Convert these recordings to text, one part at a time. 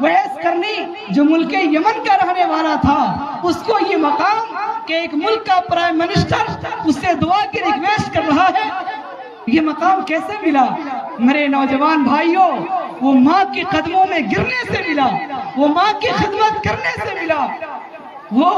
ویس کرنی جو ملک یمن کا رہنے والا تھا، اس کو یہ مقام کہ ایک ملک کا پرائم منسٹر اس سے دعا کی ریکویسٹ کر رہا ہے، یہ مقام کیسے ملا؟ میرے نوجوان بھائیوں، وہ ماں کے قدموں میں گرنے سے ملا، وہ ماں کی خدمت کرنے سے ملا، وہ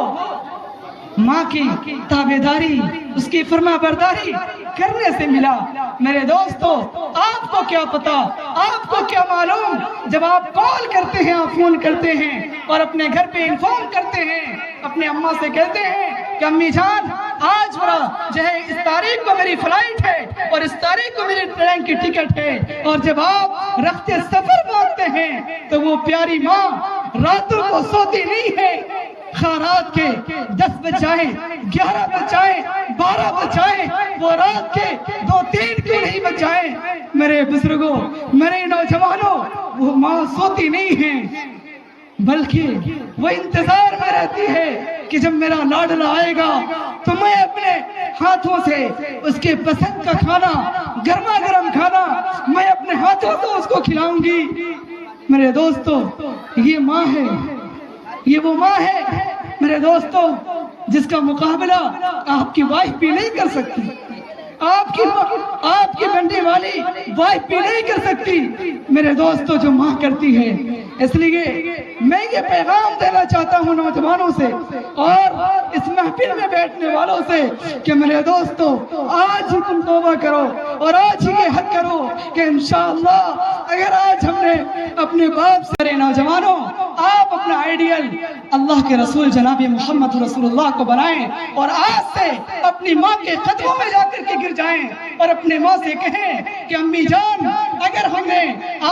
ماں کی تابعداری، اس کی فرما برداری کرنے سے ملا۔ میرے دوستو، آپ کو کیا پتا، آپ کو کیا معلوم، جب آپ کال کرتے ہیں، آپ فون کرتے ہیں اور اپنے گھر پہ انفارم کرتے ہیں، اپنے اماں سے کہتے ہیں کہ امی جان آج جو ہے اس تاریخ کو میری فلائٹ ہے اور اس تاریخ کو میری ٹرین کی ٹکٹ ہے، اور جب آپ رخت سفر مانگتے ہیں تو وہ پیاری ماں راتوں کو سوتی نہیں ہے، رات کے 10 بجائیں، 11 بجائیں، 12 بجائیں، وہ رات کے 2-3 کیوں نہیں بجائیں؟ میرے بزرگوں، میرے نوجوانوں، وہ ماں سوتی نہیں ہے، بلکہ وہ انتظار میں رہتی ہے کہ جب میرا لاڈلا آئے گا تو میں اپنے ہاتھوں سے اس کے پسند کا کھانا، گرما گرم کھانا میں اپنے ہاتھوں سے اس کو کھلاؤں گی۔ میرے دوستو، یہ ماں ہے، یہ وہ ماں ہے میرے دوستو جس کا مقابلہ آپ کی وائف بھی نہیں کر سکتی، آپ کی بننے والی وائف بھی نہیں کر سکتی میرے دوستو جو ماں کرتی ہے۔ اس لیے میں یہ پیغام دینا چاہتا ہوں نوجوانوں سے اور اس محفل میں بیٹھنے والوں سے کہ میرے دوستو آج ہی تم توبہ کرو اور آج ہی یہ حد کرو کہ انشاءاللہ اگر آج ہم نے اپنے باپ سے، نوجوانوں آپ اپنا آئیڈیل اللہ کے رسول جناب محمد رسول اللہ کو بنائیں اور آج سے اپنی ماں کے قدموں میں جا کر کے گر جائیں اور اپنے ماں سے کہیں کہ امی جان اگر ہم نے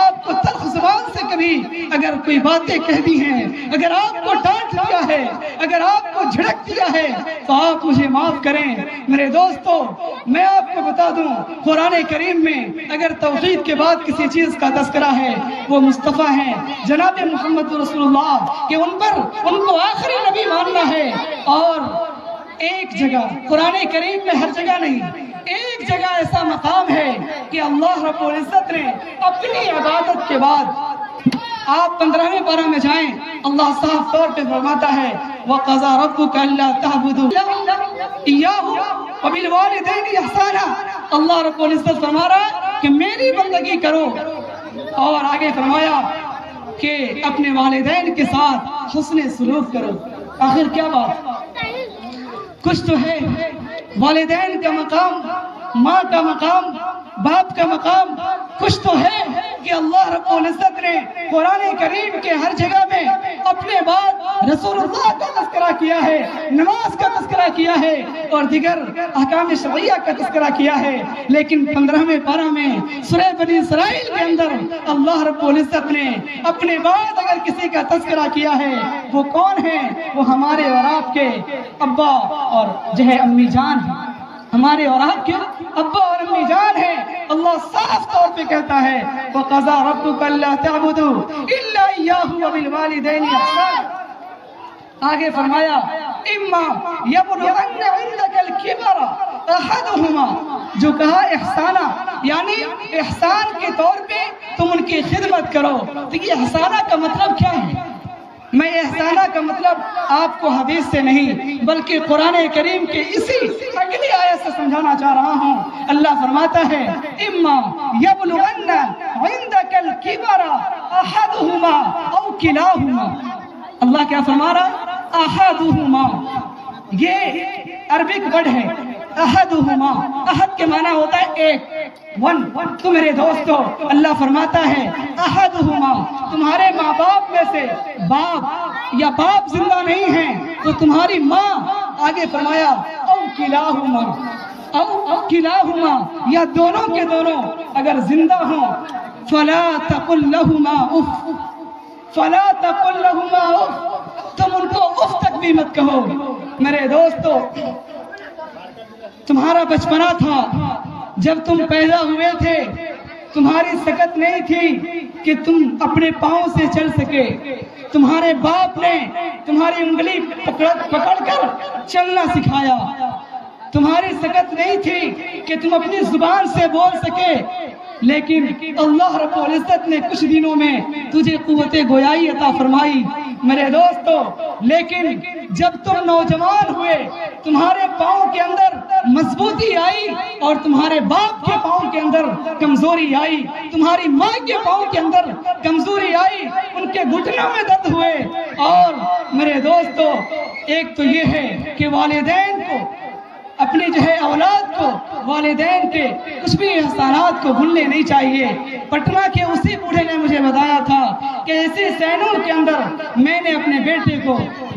آپ کو تلخ زبان سے کبھی اگر کوئی باتیں کہہ دی ہیں، اگر آپ کو ڈانٹ دیا ہے، اگر آپ کو جھڑک دیا ہے تو آپ مجھے معاف کریں۔ میرے دوستو، میں آپ کو بتا دوں قرآن کریم میں اگر توحید کے بعد کسی چیز کا تذکرہ ہے وہ مصطفیٰ ہیں جناب محمد رسول اللہ کہ ان کو آخری نبی ماننا ہے۔ اور ایک جگہ قرآن کریم میں، ہر جگہ نہیں، ایک جگہ ایسا مقام ہے کہ اللہ رب العزت نے اپنی عبادت کے بعد، آپ 15ویں پارہ میں جائیں، اللہ صاف طور پہ فرماتا ہے وَقَضَى رَبُّكَ أَلَّا تَعْبُدُوا إِيَّاهُ وَبِالْوَالِدَيْنِ إِحْسَانًا۔ اللہ رب العزت فرما رہا ہے کہ میری بندگی کرو، اور آگے فرمایا کہ اپنے والدین کے ساتھ حسن سلوک کرو۔ آخر کیا بات، کچھ تو ہے، والدین کا مقام، ماں کا مقام، باپ کا مقام کچھ تو ہے کہ اللہ رب العزت نے قرآن کریم کے ہر جگہ میں اپنے بعد رسول اللہ کا تذکرہ کیا ہے، نماز کا تذکرہ کیا ہے اور دیگر احکام شرعیہ کا تذکرہ کیا ہے۔ لیکن 15ویں پارہ میں سورہ بنی اسرائیل کے اندر اللہ رب العزت نے اپنے بعد اگر کسی کا تذکرہ کیا ہے وہ کون ہے؟ وہ ہمارے اور آپ کے ابا اور جو ہے امی جان ہیں، ہمارے اور آپ کے ابا اور امی جان ہیں۔ اللہ صاف طور پہ کہتا ہے وَقَضَى رَبُّكَ أَلَّا تَعْبُدُوا إِلَّا إِيَّاهُ وَبِالْوَالِدَيْنِ إِحْسَانًا۔ آگے فرمایا اِمَّا يَبْلُغَنَّ عِندَكَ الْكِبَرَ أَحَدُهُمَا، جو کہا احسانہ یعنی احسان کے طور پہ تم ان کی خدمت کرو۔ تو یہ احسانہ کا مطلب کیا ہے؟ میں احسانہ کا مطلب آپ کو حدیث سے نہیں بلکہ قرآن کریم کے اسی اگلی آیت سے سمجھانا چاہ رہا ہوں۔ اللہ فرماتا ہے اما یبلغن عندک الکبر احدہما او کلاہما۔ اللہ کیا فرما رہا؟ احدہما، یہ عربک ورڈ ہے احدہما، احد کے معنی ہوتا ہے ایک، ون۔ تو میرے دوستو اللہ فرماتا ہے احدہما، تمہارے ماں باپ میں سے باپ یا باپ زندہ نہیں ہیں تو تمہاری ماں، آگے فرمایا او کلاہما، او کلاہما، یا دونوں کے دونوں اگر زندہ ہوں فلا تقل لہما اف، فلا تقل لہما اف، تم ان کو اف تک بھی مت کہو۔ میرے دوستو تمہارا بچپنا تھا، جب تم پیدا ہوئے تھے تمہاری سکت نہیں تھی کہ تم اپنے پاؤں سے چل سکے، تمہارے باپ نے تمہاری انگلی پکڑ کر چلنا سکھایا، تمہاری سکت نہیں تھی کہ تم اپنی زبان سے بول سکے، لیکن اللہ رب العزت نے کچھ دنوں میں تجھے قوت گویائی عطا فرمائی میرے دوستو. لیکن جب تم نوجوان ہوئے تمہارے پاؤں کے اندر مضبوطی آئی اور تمہارے باپ کے پاؤں کے اندر کمزوری آئی, تمہاری ماں کے پاؤں کے اندر کمزوری آئی, ان کے گھٹنوں میں درد ہوئے. اور میرے دوستو ایک تو یہ ہے کہ والدین کو اپنی اولاد کو والدین کے کچھ بھی احسانات کو بھولنے نہیں چاہیے. پٹنہ کے اسی بوڑھے نے مجھے بتایا تھا کہ اسی سینور کے اندر میں نے اپنے بیٹے کو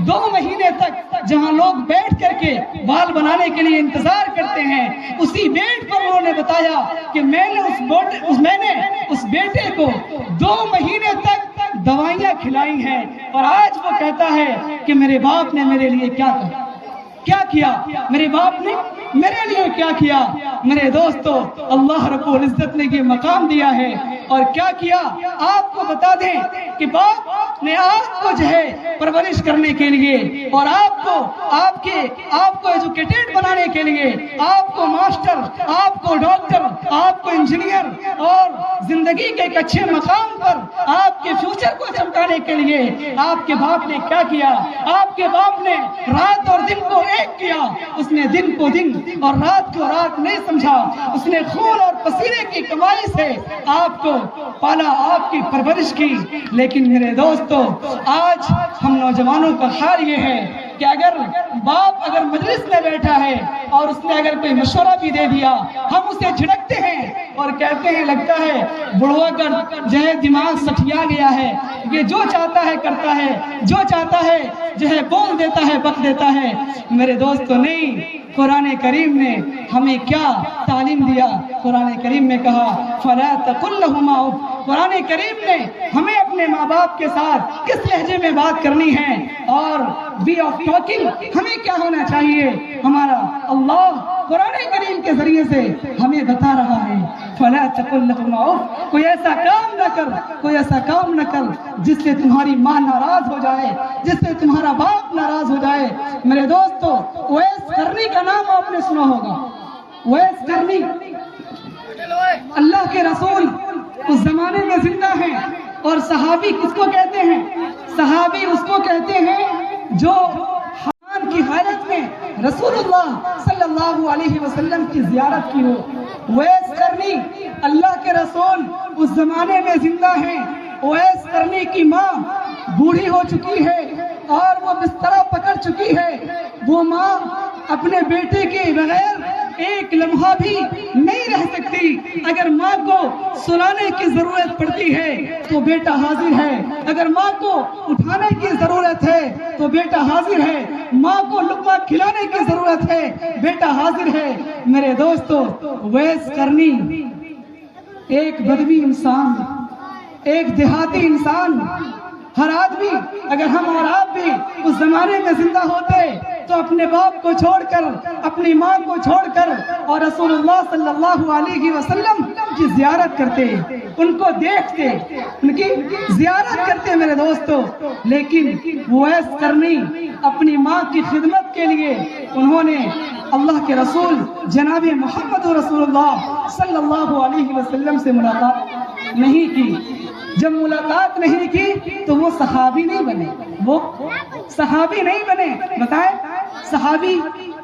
2 مہینے تک جہاں لوگ بیٹھ کر کے بال بنانے کے لیے انتظار کرتے ہیں اسی بیڈ پر انہوں نے بتایا کہ میں نے اس بیٹے کو 2 مہینے تک دوائیاں کھلائی ہیں. اور آج وہ کہتا ہے کہ میرے باپ نے میرے لیے کیا کیا, میرے باپ نے میرے لیے کیا کیا. میرے دوستو اللہ رب العزت نے یہ مقام دیا ہے. اور کیا کیا آپ کو بتا دیں کہ باپ نے آپ کو پرورش کرنے کے لیے اور آپ کو ایجوکیٹڈ بنانے کے لیے, آپ کو ماسٹر, آپ کو ڈاکٹر, آپ کو انجینئر اور زندگی کے ایک اچھے مقام پر آپ کے فیوچر کو چمکانے کے لیے آپ کے باپ نے کیا کیا. آپ کے باپ نے رات اور دن کو ایک کیا. اس نے دن کو دن اور رات کو رات نہیں سمجھا. اس نے خون اور پسینے کی کمائی سے آپ کو پالا, آپ کی پرورش کی. لیکن میرے دوستو آج ہم نوجوانوں کا حال یہ ہے کہ باپ اگر مجلس میں بیٹھا ہے اور اس نے اگر کوئی مشورہ بھی دے دیا ہم اسے جھڑکتے ہیں اور کہتے ہیں لگتا ہے بڑھوا کر دماغ سٹھیا گیا ہے, یہ جو چاہتا ہے کرتا ہے, جو چاہتا ہے بول دیتا ہے, بک دیتا ہے. میرے دوستو نہیں, قرآن کریم نے ہمیں کیا تعلیم دیا. قرآن کریم میں کہا فَلَا تَقُلْ لَهُمَا اُفٍّ. قرآن کریم نے ہمیں اپنے ماں باپ کے ساتھ کس لہجے میں بات کرنی ہے اور وے آف ٹاکنگ ہمیں کیا ہونا چاہیے. ہمارا اللہ قرآن کریم کے ذریعے سے ہمیں بتا رہا ہے فَلَا تَقُلْ لَهُمَا اُفٍّ. کوئی ایسا کام نہ کر, کوئی ایسا کام نہ کر جس سے تمہاری ماں ناراض ہو جائے, جس سے تمہارا باپ ناراض ہو جائے. میرے دوستو اویس کرنی کا نام آپ نے سنا ہوگا. اویس کرنی اللہ کے رسول اس زمانے میں زندہ ہیں اور صحابی کس کو کہتے ہیں؟ صحابی اس کو کہتے ہیں جو حرام کی حالت میں رسول اللہ صلی اللہ علیہ وسلم کی زیارت کی ہو. اویس کرنی اللہ کے رسول اس زمانے میں زندہ ہیں. اویس کرنی کی ماں بوڑھی ہو چکی ہے اور وہ بسترا پکڑ چکی ہے. وہ ماں اپنے بیٹے کے بغیر ایک لمحہ بھی نہیں رہ سکتی. اگر ماں کو سلانے کی ضرورت پڑتی ہے تو بیٹا حاضر ہے, اگر ماں کو اٹھانے کی ضرورت ہے تو بیٹا حاضر ہے, ماں کو لقمہ کھلانے کی ضرورت ہے بیٹا حاضر ہے. میرے دوستو اویس کرنی ایک بدوی انسان, ایک دیہاتی انسان. ہر آدمی اگر ہم اور آپ بھی اس زمانے میں زندہ ہوتے تو اپنے باپ کو چھوڑ کر, اپنی ماں کو چھوڑ کر اور رسول اللہ صلی اللہ علیہ وسلم کی زیارت کرتے, ان کو دیکھتے, ان کی زیارت کرتے. میرے دوستو لیکن اویس کرنی اپنی ماں کی خدمت کے لیے انہوں نے اللہ کے رسول جناب محمد رسول اللہ صلی اللہ علیہ وسلم سے ملاقات نہیں کی. جب ملاقات نہیں کی تو وہ صحابی نہیں بنے, وہ صحابی نہیں بنے. بتائیں صحابی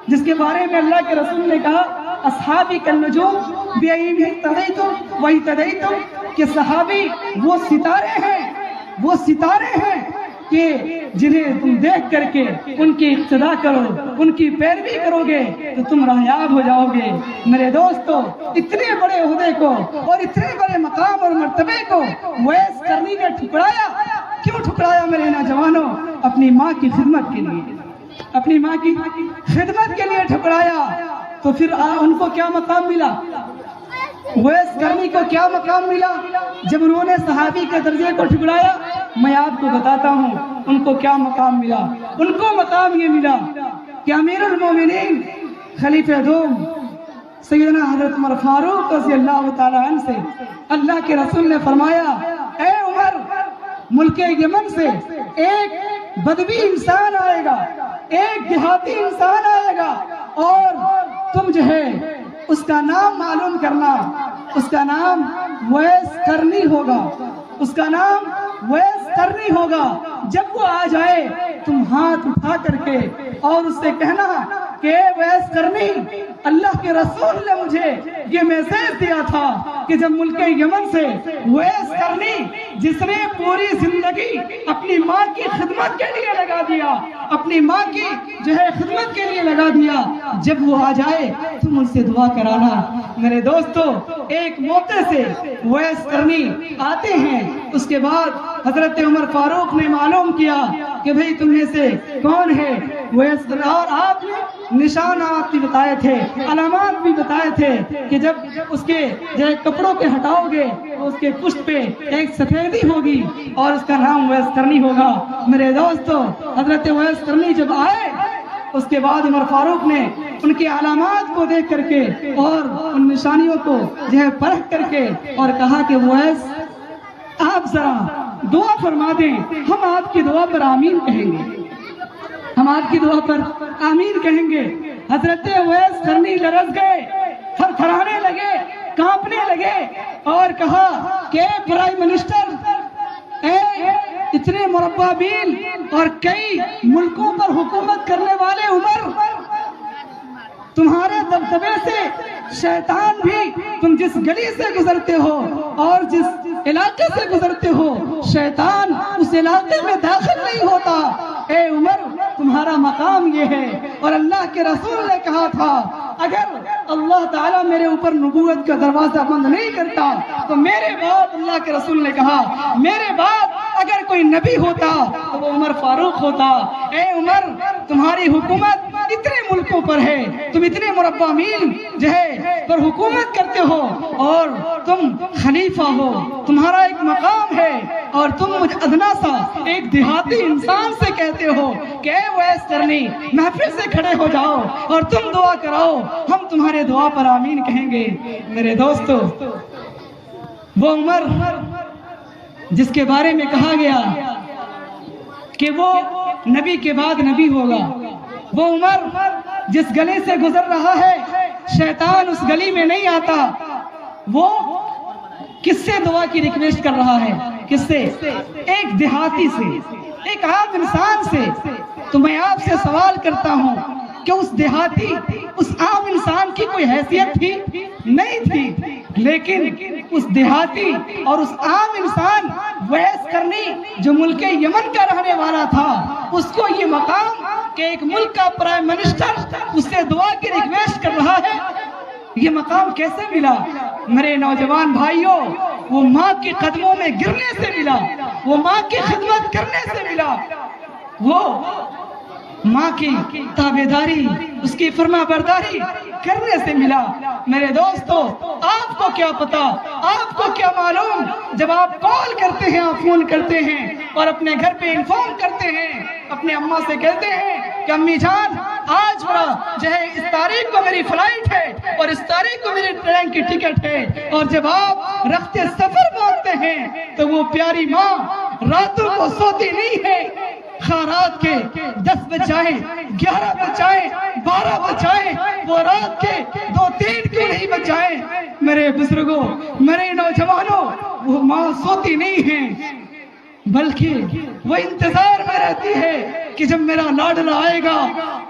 جس کے بارے میں اللہ کے رسول نے کہا اصحابی کالنجوم بِأَيِّهِمْ اقْتَدَيْتُمْ وَاهْتَدَيْتُمْ کہ صحابی وہ ستارے ہیں, وہ ستارے ہیں کہ جنہیں تم دیکھ کر کے ان کی اقتدا کرو, ان کی پیروی کرو گے تو تم راہیاب ہو جاؤ گے. میرے دوستو اتنے بڑے عہدے کو اور اتنے بڑے مقام اور مرتبے کو اویس کرنی نے ٹھکرایا. کیوں ٹھکرایا میرے نوجوانوں؟ اپنی ماں کی خدمت کے لیے, اپنی ماں کی خدمت کے لیے ٹھکرایا. تو پھر ان کو کیا مقام ملا؟ اویس کرنی کو کیا مقام ملا جب انہوں نے صحابی کے درجے کو ٹھکرایا؟ میں آپ کو بتاتا ہوں ان کو کیا مقام ملا. ان کو مقام یہ ملا کہ امیر المومنین خلیفہ دوم سیدنا حضرت عمر فاروق رضی اللہ تعالیٰ عنہ سے اللہ کے رسول نے فرمایا اے عمر, ملک یمن سے ایک بدوی انسان آئے گا, ایک دیہاتی انسان آئے گا اور تم اس کا نام معلوم کرنا, اس کا نام ویس کرنی ہوگا، اس کا نام ویس کرنی ہوگا۔ جب وہ آ جائے تم ہاتھ اٹھا کر کے اور اس سے کہنا کہ ویس کرنی، اللہ کے رسول نے مجھے یہ میسج دیا تھا کہ جب ملک یمن سے ویس کرنی، جس نے پوری زندگی اپنی ماں کی خدمت کے لیے لگا دیا، اپنی ماں کی جو ہے خدمت کے لیے لگا دیا، جب وہ آ جائے تم ان سے دعا کرانا۔ میرے دوستو، ایک موقع سے ویس کرنی آتے ہیں، اس کے بعد حضرت عمر فاروق نے معلوم کیا کہ بھئی تم میں سے کون ہے ویس، اور آپ نے نشانات بھی بتائے تھے، علامات بھی بتائے تھے کہ جب اس کے جو کپڑوں کے ہٹاؤ گے تو اس کے پشت پہ ایک سفیدی ہوگی اور اس کا نام ویس کرنی ہوگا۔ میرے دوستو، حضرت ویس کرنی جب آئے، اس کے بعد عمر فاروق نے ان کی علامات کو دیکھ کر کے اور ان نشانیوں کو جو ہے پرکھ کر کے اور کہا کہ ویس آپ ذرا دعا فرما دیں، ہم آپ کی دعا پر آمین کہیں گے، ہم آپ کی دعا پر آمین کہیں گے۔ حضرت ویس کرنی لرز گئے، تھر تھرانے لگے، کانپنے لگے اور کہا کہ پرائم منسٹر، اتنے مربع میل اور کئی ملکوں پر حکومت کرنے والے عمر، تمہارے دبدبے سے شیطان بھی، تم جس گلی سے گزرتے ہو اور جس علاقے سے گزرتے ہو، شیطان اس علاقے میں داخل نہیں ہوتا۔ اے عمر، تمہارا مقام یہ ہے، اور اللہ کے رسول نے کہا تھا اگر اللہ تعالیٰ میرے اوپر نبوت کا دروازہ بند نہیں کرتا تو میرے بعد، اللہ کے رسول نے کہا میرے بعد اگر کوئی نبی ہوتا تو وہ عمر فاروق ہوتا۔ اے عمر، تمہاری حکومت اتنے ملکوں پر ہے، تم اتنے مربع میل جو ہے پر حکومت کرتے ہو اور تم خلیفہ ہو، تمہارا ایک مقام ہے، اور تم مجھ ادنا سا ایک دیہاتی انسان سے کہتے ہو کہ اے ویس کرنی، محفل سے کھڑے ہو جاؤ اور تم دعا کراؤ، ہم تمہارے دعا پر آمین کہیں گے۔ میرے دوستو، وہ عمر جس کے بارے میں کہا گیا کہ وہ نبی کے بعد نبی ہوگا، وہ عمر جس گلی سے گزر رہا ہے شیطان اس گلی میں نہیں آتا، وہ کس سے دعا کی ریکویسٹ کر رہا ہے؟ کس سے؟ ایک دیہاتی سے، ایک عام انسان سے۔ تو میں آپ سے سوال کرتا ہوں کہ اس دیہاتی، اس عام انسان کی کوئی حیثیت تھی؟ نہیں تھی، لیکن اس دیہاتی اور اس عام انسان ویس کرنی جو ملک یمن کا رہنے والا تھا، اس کو یہ مقام کہ ایک ملک کا پرائم منسٹر اس سے دعا کی ریکویسٹ کر رہا ہے، یہ مقام کیسے ملا؟ میرے نوجوان بھائیوں، وہ ماں کے قدموں میں گرنے سے ملا، وہ ماں کی خدمت کرنے سے ملا، وہ ماں کی تابعداری، اس کی فرما برداری کرنے سے ملا۔ میرے دوستو، آپ کو کیا پتا، آپ کو کیا معلوم، جب آپ کال کرتے ہیں، آپ فون کرتے ہیں اور اپنے گھر پہ انفارم کرتے ہیں، اپنے اماں سے کہتے ہیں کہ امی جان آج جو ہے اس تاریخ کو میری فلائٹ ہے اور اس تاریخ کو میری ٹرین کی ٹکٹ ہے، اور جب آپ رخت سفر مانگتے ہیں تو وہ پیاری ماں راتوں کو سوتی نہیں ہے، رات کے 10 بج جائیں، 11 بج جائیں، 12 بج جائیں، وہ رات کے 2-3 کیوں نہیں بج جائیں، میرے بزرگوں، میرے نوجوانوں، وہ ماں سوتی نہیں ہے، بلکہ وہ انتظار میں رہتی ہے کہ جب میرا لاڈلا آئے گا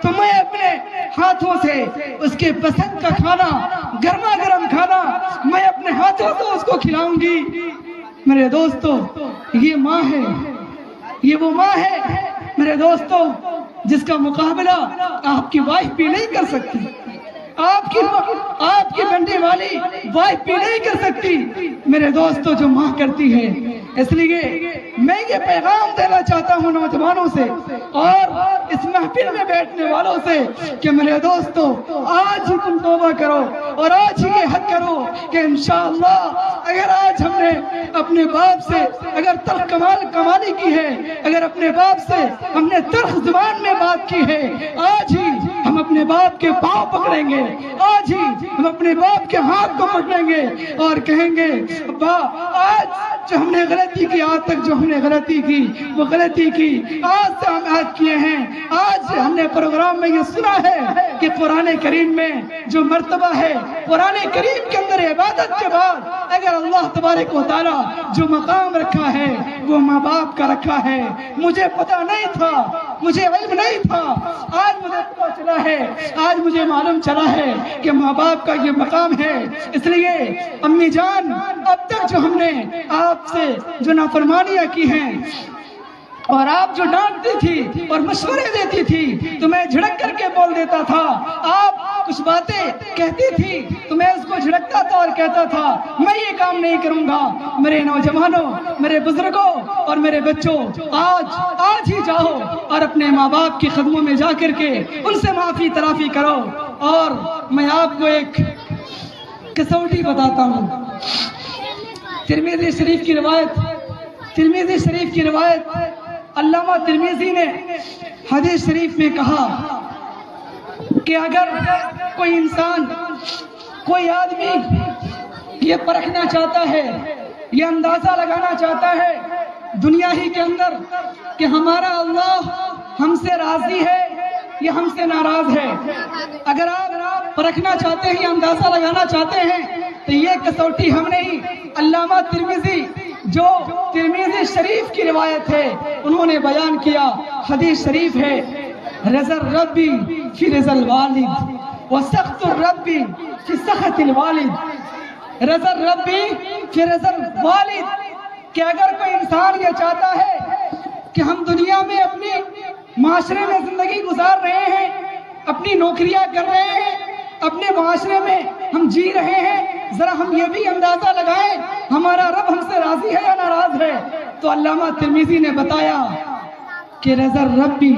تو میں اپنے ہاتھوں سے اس کے پسند کا کھانا، گرما گرم کھانا میں اپنے ہاتھوں سے اس کو کھلاؤں گی۔ میرے دوستو، یہ ماں ہے، یہ وہ ماں ہے میرے دوستو جس کا مقابلہ آپ کی وائف بھی نہیں کر سکتی، آپ کی بننے والی وائف بھی نہیں کر سکتی میرے دوستو، جو ماں کرتی ہے۔ اس لیے میں یہ پیغام دینا چاہتا ہوں نوجوانوں سے اور اس محفل میں بیٹھنے والوں سے کہ میرے دوستو، آج ہی تم توبہ کرو اور آج ہی یہ حد کرو کہ انشاءاللہ اگر آج ہم نے اپنے باپ سے اگر تلخ کمالی کی ہے، اگر اپنے باپ سے ہم نے تلخ زبان میں بات کی ہے، آج ہی ہم اپنے باپ کے پاؤں پکڑیں گے، آج ہی ہم اپنے باپ کے ہاتھ کو پکڑیں گے اور کہیں گے ابا آج جو ہم نے غلطی کی، آج تک جو ہم نے غلطی کی وہ غلطی کی آج سے ہم عہد کیے ہیں۔ آج ہم نے پروگرام میں یہ سنا ہے کہ قرآن کریم میں جو مرتبہ ہے، قرآن کریم کے اندر عبادت کے بعد اگر اللہ تبارک و تعالیٰ جو مقام رکھا ہے وہ ماں باپ کا رکھا ہے۔ مجھے پتہ نہیں تھا، مجھے علم نہیں تھا، آج مجھے پتہ چلا ہے، آج مجھے معلوم چلا ہے کہ ماں باپ کا یہ مقام ہے۔ اس لیے امی جان، اب تک جو ہم نے آپ سے جو نافرمانیاں کی ہیں اور آپ جو ڈانٹتی تھی اور مشورے دیتی تھی تو میں جھڑک کر کے بول دیتا تھا، آپ کچھ باتیں کہتی تھی تو میں اس کو جھڑکتا تھا اور کہتا تھا میں یہ کام نہیں کروں گا۔ میرے نوجوانوں، میرے بزرگوں اور میرے بچوں، آج ہی جاؤ اور اپنے ماں باپ کے قدموں میں جا کر کے ان سے معافی تلافی کرو۔ اور میں آپ کو ایک کسوٹی بتاتا ہوں، ترمذی شریف کی روایت علامہ ترمذی نے حدیث شریف میں کہا کہ اگر کوئی انسان، کوئی آدمی یہ پرکھنا چاہتا ہے، یہ اندازہ لگانا چاہتا ہے دنیا ہی کے اندر کہ ہمارا اللہ ہم سے راضی ہے یا ہم سے ناراض ہے، اگر آپ پرکھنا چاہتے ہیں یا اندازہ لگانا چاہتے ہیں تو یہ کسوٹی ہم نہیں، علامہ ترمذی جو ترمذی شریف کی روایت ہے انہوں نے بیان کیا۔ حدیث شریف ہے، رضا الربی فی رضا الوالد وسخط الربی فی سخط الوالد، رضا الربی فی رضا الوالد، کہ اگر کوئی انسان یہ چاہتا ہے کہ ہم دنیا میں اپنی معاشرے میں زندگی گزار رہے ہیں، اپنی نوکریاں کر رہے ہیں، اپنے معاشرے میں ہم جی رہے ہیں، ذرا ہم یہ بھی اندازہ لگائیں ہمارا رب ہم سے راضی ہے یا ناراض ہے، تو علامہ ترمذی نے بتایا کہ رضا الربی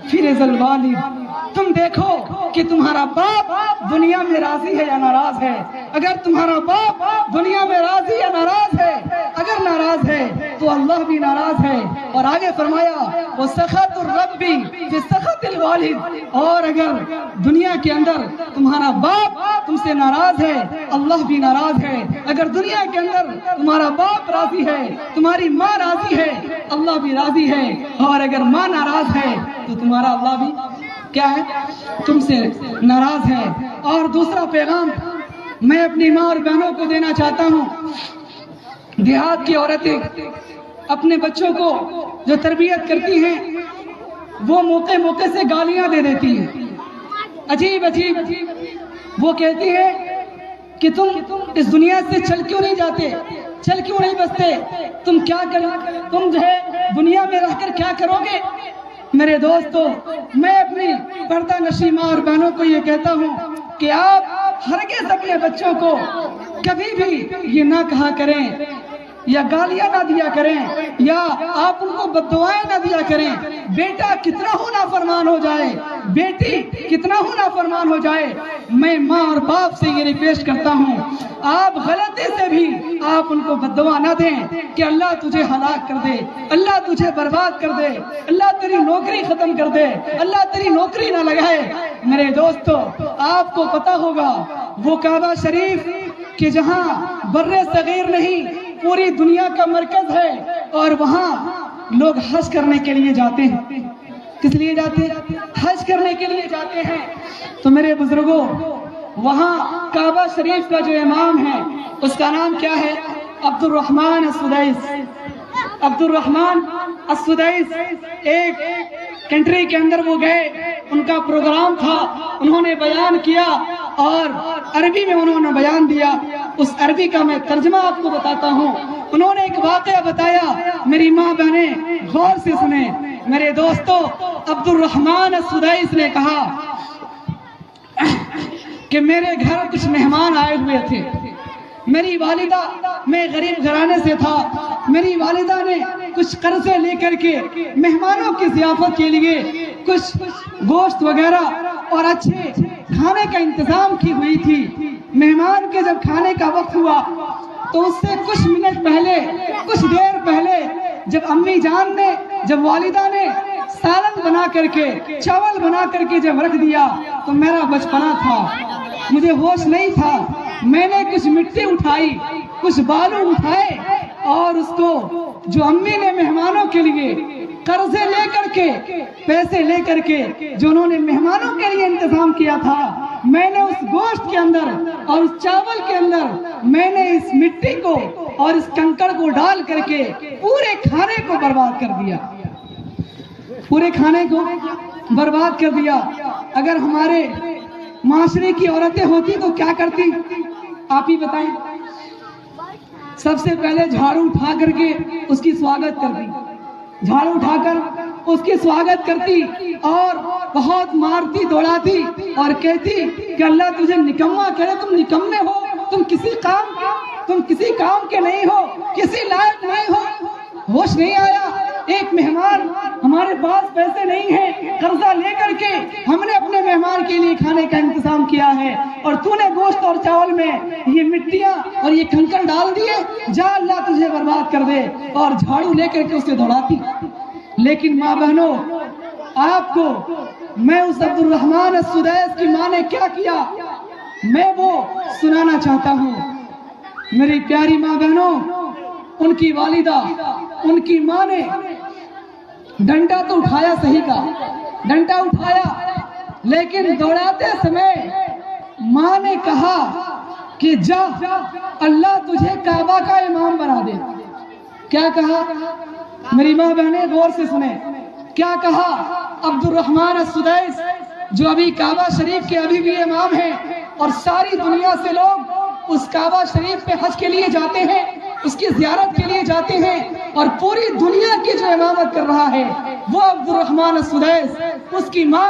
فی رضا الوالد، تم دیکھو کہ تمہارا باپ دنیا میں راضی ہے یا ناراض ہے۔ اگر تمہارا باپ دنیا میں راضی یا ناراض ہے، اگر ناراض ہے تو اللہ بھی ناراض ہے۔ اور آگے فرمایا وہ سخط الربی فی سخط الوالد، اور اگر دنیا کے اندر تمہارا باپ تم سے ناراض ہے اللہ بھی ناراض ہے۔ اگر دنیا کے اندر تمہارا باپ راضی ہے، تمہاری ماں راضی ہے، اللہ بھی راضی ہے، اور اگر ماں ناراض ہے تو تمہارا اللہ بھی کیا ہے، تم سے ناراض ہے۔ اور دوسرا پیغام میں اپنی ماں اور بہنوں کو دینا چاہتا ہوں، دیہات کی عورتیں اپنے بچوں کو جو تربیت کرتی ہیں وہ موقع سے گالیاں دے دیتی ہیں، عجیب وہ کہتی ہیں کہ تم اس دنیا سے چل کیوں نہیں جاتے، چل کیوں نہیں بستے، تم کیا تم جو ہے دنیا میں رہ کر کیا کرو گے۔ میرے دوستو، میں اپنی پردہ نشی ماں اور بہنوں کو یہ کہتا ہوں کہ آپ ہرگز اپنے بچوں کو کبھی بھی یہ نہ کہا کریں یا گالیاں نہ دیا کریں یا آپ ان کو بددعائیں نہ دیا کریں۔ بیٹا کتنا ہو نافرمان ہو جائے، بیٹی کتنا ہو نافرمان ہو جائے، میں ماں اور باپ سے یہ ریکویسٹ کرتا ہوں آپ غلطی سے بھی آپ ان کو بددعا نہ دیں کہ اللہ تجھے ہلاک کر دے، اللہ تجھے برباد کر دے، اللہ تیری نوکری ختم کر دے، اللہ تیری نوکری نہ لگائے۔ میرے دوستو، آپ کو پتہ ہوگا وہ کعبہ شریف کہ جہاں بر صغیر نہیں پوری دنیا کا مرکز ہے، اور وہاں لوگ حج کرنے کے لیے جاتے ہیں۔ کس لیے جاتے ہیں؟ حج کرنے کے لیے جاتے ہیں۔ تو میرے بزرگوں، وہاں کعبہ شریف کا جو امام ہے اس کا نام کیا ہے؟ عبد الرحمن السدیس۔ عبد الرحمن السدیس ایک کنٹری کے اندر وہ گئے، ان کا پروگرام تھا، انہوں نے بیان کیا اور عربی میں انہوں نے بیان دیا۔ اس عربی کا میں ترجمہ آپ کو بتاتا ہوں۔ انہوں نے ایک واقعہ بتایا، میری ماں بہنیں غور سے سنیں۔ میرے دوستو، عبد الرحمن السدیس نے کہا کہ میرے گھر کچھ مہمان آئے ہوئے تھے، میری والدہ، میں غریب گھرانے سے تھا، میری والدہ نے کچھ قرضے لے کر کے مہمانوں کی ضیافت کے لیے کچھ گوشت وغیرہ اور اچھے کھانے کا انتظام کی ہوئی تھی۔ مہمان کے جب کھانے کا وقت ہوا تو اس سے کچھ منٹ پہلے، کچھ دیر پہلے جب امی جان نے، جب والدہ نے سالن بنا کر کے، چاول بنا کر کے جب رکھ دیا تو میرا بچپنا تھا، مجھے ہوش نہیں تھا، میں نے کچھ مٹی اٹھائی، کچھ بالو اٹھائے اور اس کو جو امی نے مہمانوں کے لیے قرضے لے کر کے پیسے لے کر کے جو انہوں نے مہمانوں کے لیے انتظام کیا تھا، میں نے اس گوشت کے اندر اور اس چاول کے اندر میں نے اس مٹی کو اور اس کنکڑ کو ڈال کر کے پورے کھانے کو برباد کر دیا، پورے کھانے کو برباد کر دیا۔ اگر ہمارے معاشرے کی عورتیں ہوتی تو کیا کرتی آپ ہی بتائیں؟ سب سے پہلے جھاڑو اٹھا کر کے اس کی سواگت کرتی، جھاڑو اٹھا کر اس کی سواگت کرتی اور بہت مارتی دوڑاتی اور کہتی کہ اللہ تجھے نکما کرے، تم نکمے ہو، تم کسی کام کے نہیں ہو، کسی لائق نہیں ہو۔ ہوش نہیں آیا؟ ایک مہمان، ہمارے پاس پیسے نہیں ہیں، قرضہ لے کر کے ہم نے اپنے مہمان کے لیے کھانے کا انتظام کیا ہے اور تو نے گوشت اور چاول میں یہ مٹیاں اور یہ کنکر ڈال دیے، جا اللہ تجھے برباد کر دے، اور جھاڑو لے کر کے اسے دوڑاتی۔ لیکن ماں بہنوں، آپ کو میں اس عبد الرحمن السدیس کی ماں نے کیا کیا میں وہ سنانا چاہتا ہوں۔ میری پیاری ماں بہنوں، ان کی والدہ، ان کی ماں نے ڈنڈا تو اٹھایا، صحیح کا ڈنڈا اٹھایا، لیکن دوڑاتے سمے ماں نے کہا کہ جا اللہ تجھے کعبہ کا امام بنا دے۔ کیا کہا؟ میری ماں بہنیں غور سے سنیں، کیا کہا؟ عبد الرحمن السدیس جو ابھی کعبہ شریف کے ابھی بھی امام ہیں اور ساری دنیا سے لوگ اس کعبہ شریف پہ حج کے لیے جاتے ہیں، اس کی زیارت کے لیے جاتے ہیں، اور پوری دنیا کی جو امامت کر رہا ہے وہ عبد الرحمن السدیس، اس کی ماں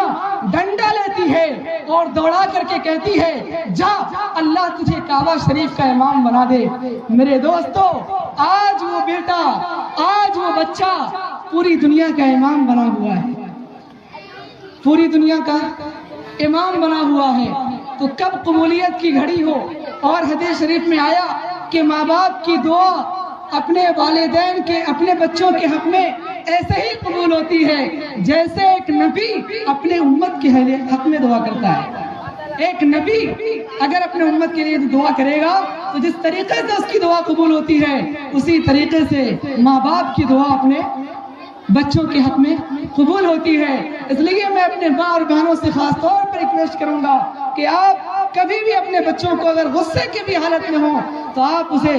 ڈنڈا لیتی ہے اور دوڑا کر کے کہتی ہے جا اللہ تجھے کعبہ شریف کا امام بنا دے۔ میرے دوستو، آج وہ بیٹا، آج وہ بچہ پوری دنیا کا امام بنا ہوا ہے، پوری دنیا کا امام بنا ہوا ہے۔ تو کب قبولیت کی گھڑی ہو؟ اور حدیث شریف میں آیا کہ ماں باپ کی دعا اپنے والدین کے، اپنے بچوں کے حق میں ایسے ہی قبول ہوتی ہے جیسے ایک نبی اپنے امت کے حق میں دعا کرتا ہے۔ ایک نبی اگر اپنے امت کے لیے دعا کرے گا تو جس طریقے سے اس کی دعا قبول ہوتی ہے، اسی طریقے سے ماں باپ کی دعا اپنے بچوں کے حق میں قبول ہوتی ہے۔ اس لیے میں اپنے ماں اور بہنوں سے خاص طور پر ریکویسٹ کروں گا کہ آپ کبھی بھی اپنے بچوں کو اگر غصے کی بھی حالت میں ہوں تو آپ اسے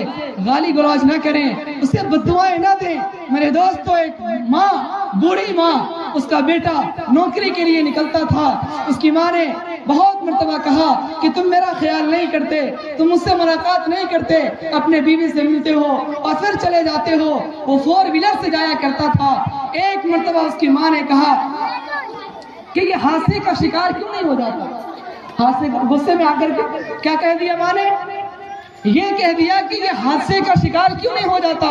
گالی گلوچ نہ کریں، اسے بد دعائیں نہ دیں۔ میرے دوستو، ایک ماں، بوڑھی ماں، اس کا بیٹا نوکری کے لیے نکلتا تھا، اس کی ماں نے بہت مرتبہ کہا کہ تم میرا خیال نہیں کرتے، تم مجھ سے ملاقات نہیں کرتے، اپنے بیوی سے ملتے ہو اور پھر چلے جاتے ہو۔ وہ 4 ویلر سے جایا کرتا تھا۔ ایک مرتبہ اس کی ماں نے کہا کہ یہ حادثے کا شکار کیوں نہیں ہو جاتا؟ غصے میں آ کر کے کیا کہہ دیا ماں نے؟ یہ کہہ دیا کہ یہ حادثے کا شکار کیوں نہیں ہو جاتا؟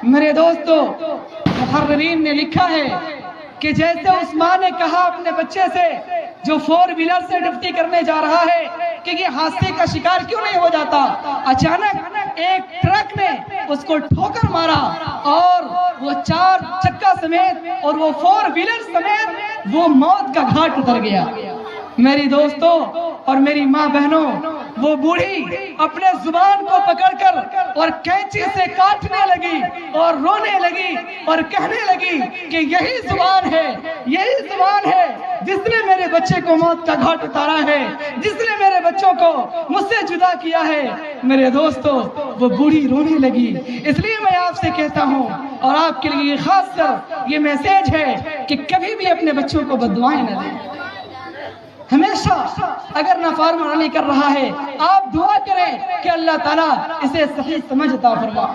میرے دوستو، محررین نے لکھا ہے کہ جیسے اس ماں نے کہا اپنے بچے سے جو 4 ویلر سے ڈیوٹی کرنے جا رہا ہے کہ یہ حادثے کا شکار کیوں نہیں ہو جاتا، اچانک ایک ٹرک نے اس کو ٹھوکر مارا اور وہ 4 چکا سمیت اور وہ 4 ویلر سمیت وہ موت کا گھاٹ اتر گیا۔ میری دوستو اور میری ماں بہنوں، وہ بوڑھی اپنے زبان کو پکڑ کر اور کینچی سے کاٹنے لگی اور رونے لگی اور کہنے لگی کہ یہی زبان ہے، یہی زبان ہے جس نے میرے بچے کو موت کا گھاٹ اتارا ہے، جس نے میرے بچوں کو مجھ سے جدا کیا ہے۔ میرے دوستو، وہ بوڑھی رونے لگی۔ اس لیے میں آپ سے کہتا ہوں اور آپ کے لیے خاص کر یہ میسیج ہے کہ کبھی بھی اپنے بچوں کو بد دعائیں نہ دیں۔ ہمیشہ اگر نافرمانی کر رہا ہے، آپ دعا کریں کہ اللہ تعالیٰ اسے صحیح سمجھ عطا فرما۔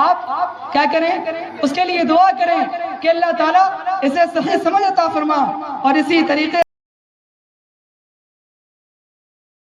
آپ کیا کریں؟ اس کے لیے دعا کریں کہ اللہ تعالیٰ اسے صحیح سمجھ عطا فرما۔ اور اسی طریقے